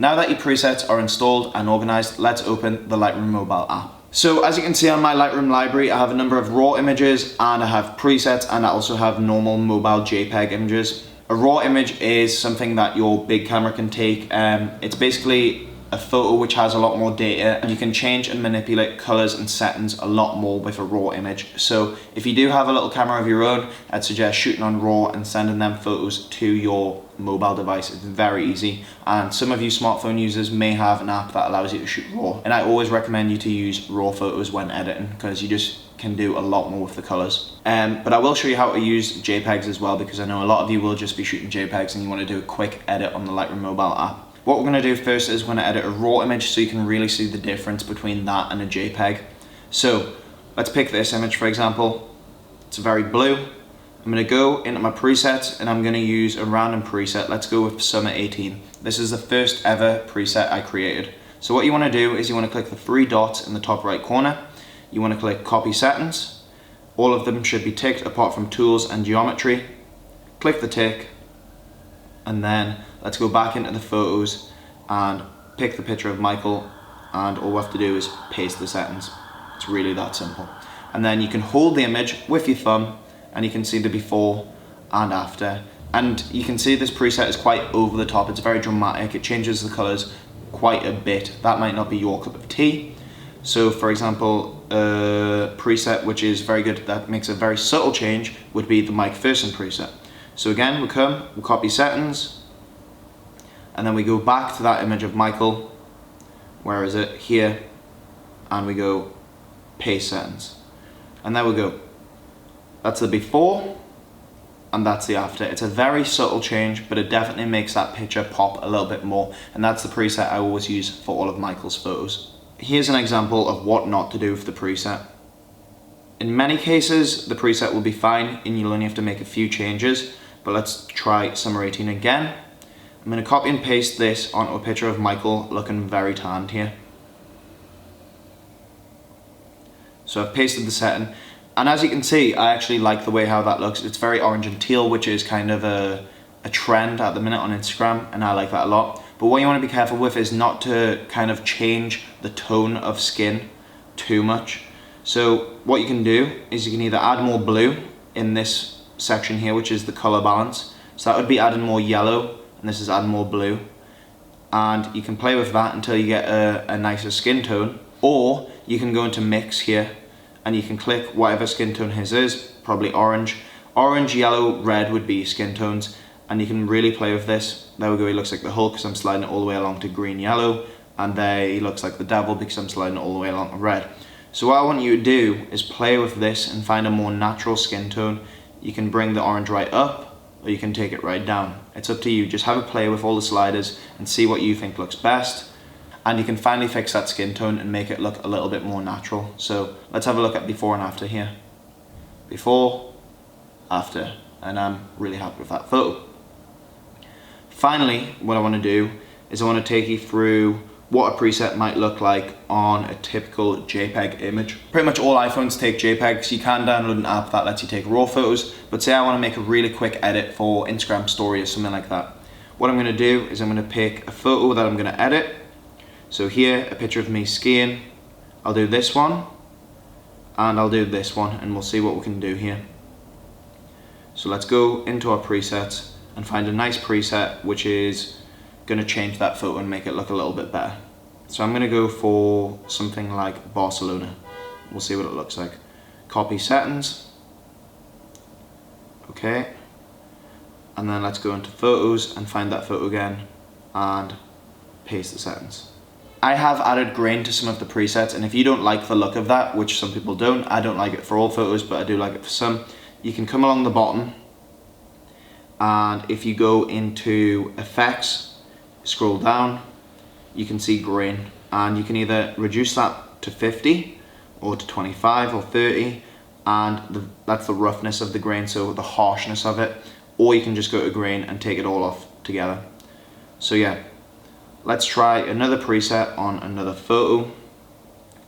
Now that your presets are installed and organized, let's open the Lightroom mobile app. So as you can see on my Lightroom library, I have a number of raw images and I have presets, and I also have normal mobile JPEG images. A raw image is something that your big camera can take. It's basically a photo which has a lot more data, and you can change and manipulate colors and settings a lot more with a raw image. So if you do have a little camera of your own, I'd suggest shooting on raw and sending them photos to your mobile device. It's very easy, and some of you smartphone users may have an app that allows you to shoot raw, and I always recommend you to use raw photos when editing because you just can do a lot more with the colors. But I will show you how to use JPEGs as well, because I know a lot of you will just be shooting JPEGs and you want to do a quick edit on the Lightroom mobile app. What we're going to do first is we're going to edit a raw image so you can really see the difference between that and a JPEG. So let's pick this image for example. It's very blue. I'm going to go into my presets and I'm going to use a random preset. Let's go with Summer 18. This is the first ever preset I created. So what you want to do is you want to click the three dots in the top right corner. You want to click copy settings. All of them should be ticked apart from tools and geometry. Click the tick, and then let's go back into the photos and pick the picture of Michael, and all we have to do is paste the settings. It's really that simple. And then you can hold the image with your thumb and you can see the before and after. And you can see this preset is quite over the top. It's very dramatic. It changes the colors quite a bit. That might not be your cup of tea. So for example, a preset which is very good, that makes a very subtle change, would be the Mike Ferson preset. So again, we copy settings, and then we go back to that image of Michael. Where is it? Here. And we go paste settings. And there we go. That's the before and that's the after. It's a very subtle change, but it definitely makes that picture pop a little bit more. And that's the preset I always use for all of Michael's photos. Here's an example of what not to do with the preset. In many cases, the preset will be fine and you'll only have to make a few changes. But let's try Summer 18 again. I'm going to copy and paste this onto a picture of Michael looking very tanned here. So I've pasted the setting, and as you can see, I actually like the way how that looks. It's very orange and teal, which is kind of a trend at the minute on Instagram, and I like that a lot. But what you want to be careful with is not to kind of change the tone of skin too much. So what you can do is you can either add more blue in this section here, which is the color balance. So that would be adding more yellow, and this is adding more blue. And you can play with that until you get a nicer skin tone. Or you can go into mix here, and you can click whatever skin tone his is, probably orange. Orange, yellow, red would be skin tones, and you can really play with this. There we go, he looks like the Hulk because I'm sliding it all the way along to green, yellow. And there he looks like the devil because I'm sliding it all the way along to red. So what I want you to do is play with this and find a more natural skin tone. You can bring the orange right up, or you can take it right down. It's up to you. Just have a play with all the sliders and see what you think looks best. And you can finally fix that skin tone and make it look a little bit more natural. So let's have a look at before and after here. Before, after, and I'm really happy with that photo. Finally, what I want to do is I want to take you through what a preset might look like on a typical JPEG image. Pretty much all iPhones take JPEGs. You can download an app that lets you take raw photos, but say I want to make a really quick edit for Instagram story or something like that. What I'm going to do is I'm going to pick a photo that I'm going to edit. So here, a picture of me skiing. I'll do this one, and I'll do this one, and we'll see what we can do here. So let's go into our presets and find a nice preset which is going to change that photo and make it look a little bit better. So I'm going to go for something like Barcelona. We'll see what it looks like. Copy settings. Okay. And then let's go into photos and find that photo again and paste the settings. I have added grain to some of the presets, and if you don't like the look of that, which some people don't, I don't like it for all photos, but I do like it for some, you can come along the bottom, and if you go into effects, scroll down, you can see grain, and you can either reduce that to 50 or to 25 or 30, and that's the roughness of the grain, so the harshness of it, or you can just go to grain and take it all off together. So yeah, let's try another preset on another photo.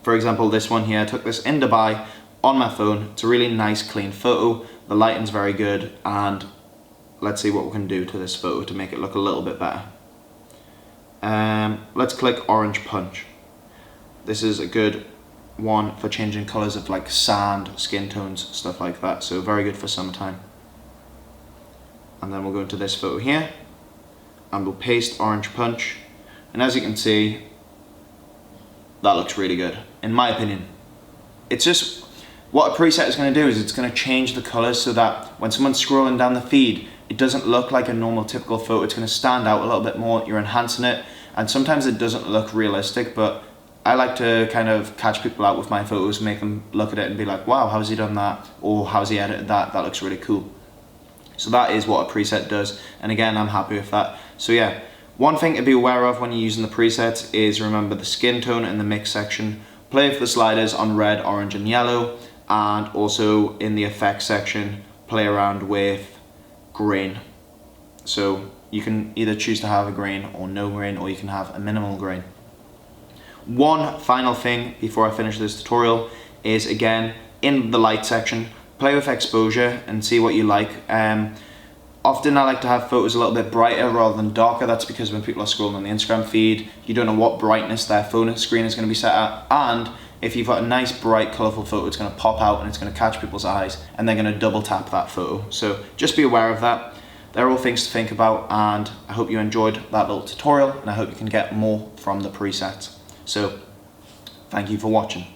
For example, this one here, I took this in Dubai on my phone. It's a really nice clean photo, the lighting's very good, and let's see what we can do to this photo to make it look a little bit better. Let's click Orange Punch. This is a good one for changing colours of like sand, skin tones, stuff like that. So very good for summertime. And then we'll go into this photo here and we'll paste Orange Punch. And as you can see, that looks really good, in my opinion. It's just, what a preset is going to do is it's going to change the colours so that when someone's scrolling down the feed, it doesn't look like a normal typical photo. It's going to stand out a little bit more. You're enhancing it, and sometimes it doesn't look realistic, but I like to kind of catch people out with my photos, make them look at it and be like, wow, how's he done that? Or how's he edited that? That looks really cool. So that is what a preset does, and again, I'm happy with that. So yeah, one thing to be aware of when you're using the presets is remember the skin tone in the mix section. Play with the sliders on red, orange and yellow, and also in the effects section, play around with grain. So you can either choose to have a grain or no grain, or you can have a minimal grain. One final thing before I finish this tutorial is, again, in the light section, play with exposure and see what you like. Often I like to have photos a little bit brighter rather than darker. That's because when people are scrolling on the Instagram feed, you don't know what brightness their phone screen is going to be set at. And if you've got a nice, bright, colourful photo, it's going to pop out and it's going to catch people's eyes, and they're going to double tap that photo. So just be aware of that. They're all things to think about, and I hope you enjoyed that little tutorial, and I hope you can get more from the presets. So thank you for watching.